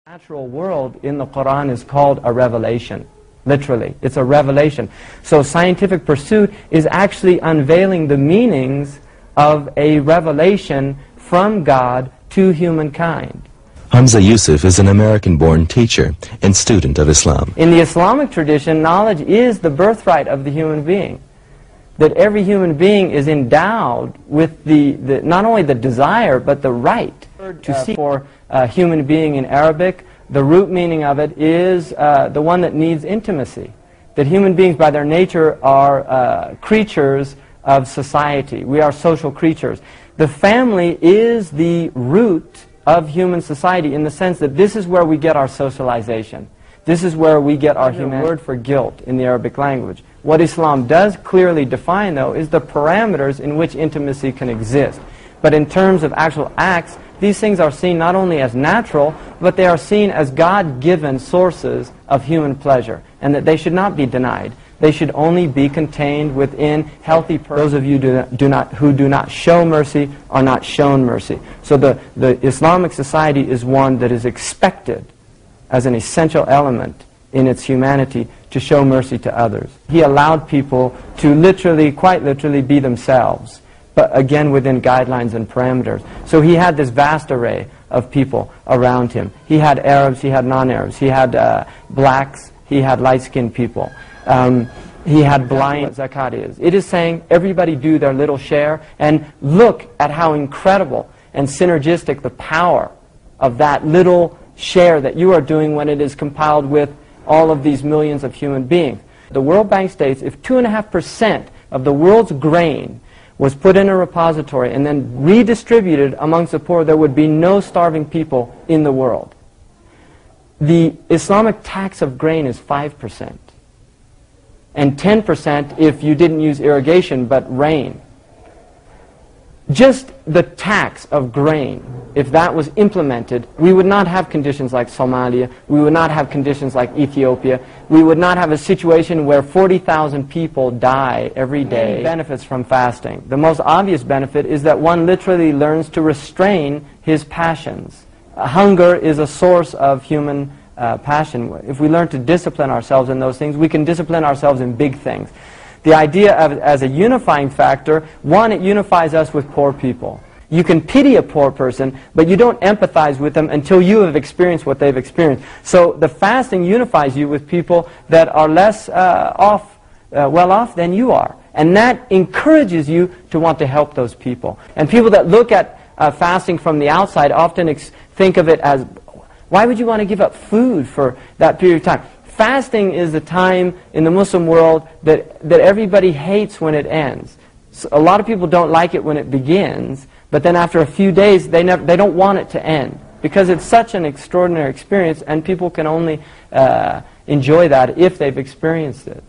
Natural world in the Quran is called a revelation. Literally, it's a revelation. So scientific pursuit is actually unveiling the meanings of a revelation from God to humankind. Hamza Yusuf is an American-born teacher and student of Islam. In the Islamic tradition, knowledge is the birthright of the human being. That every human being is endowed with not only the desire, but the right to see. For human being in Arabic, the root meaning of it is the one that needs intimacy. That human beings by their nature are creatures of society. We are social creatures. The family is the root of human society in the sense that this is where we get our socialization. This is where we get our humanity. Word for guilt in the Arabic language. What Islam does clearly define, though, is the parameters in which intimacy can exist. But in terms of actual acts, these things are seen not only as natural, but they are seen as God-given sources of human pleasure, and that they should not be denied. They should only be contained within healthy persons. Those of you who do not show mercy are not shown mercy. So the Islamic society is one that is expected as an essential element in its humanity to show mercy to others. He allowed people to literally, quite literally, be themselves, but again within guidelines and parameters. So he had this vast array of people around him. He had Arabs, he had non-Arabs, he had blacks, he had light-skinned people. He had blind. What zakat is. It is saying everybody do their little share, and look at how incredible and synergistic the power of that little share that you are doing when it is compiled with all of these millions of human beings. The World Bank states if 2.5% of the world's grain was put in a repository and then redistributed amongst the poor, there would be no starving people in the world. The Islamic tax of grain is 5%. And 10% if you didn't use irrigation but rain. Just the tax of grain, if that was implemented, we would not have conditions like Somalia, we would not have conditions like Ethiopia, we would not have a situation where 40,000 people die every day. Benefits from fasting. The most obvious benefit is that one literally learns to restrain his passions. Hunger is a source of human passion. If we learn to discipline ourselves in those things, we can discipline ourselves in big things. The idea of as a unifying factor, one, it unifies us with poor people. You can pity a poor person, but you don't empathize with them until you have experienced what they've experienced. So the fasting unifies you with people that are less well off than you are. And that encourages you to want to help those people. And people that look at fasting from the outside often think of it as, why would you want to give up food for that period of time? Fasting is the time in the Muslim world that everybody hates when it ends. So a lot of people don't like it when it begins, but then after a few days they don't want it to end because it's such an extraordinary experience and people can only enjoy that if they've experienced it.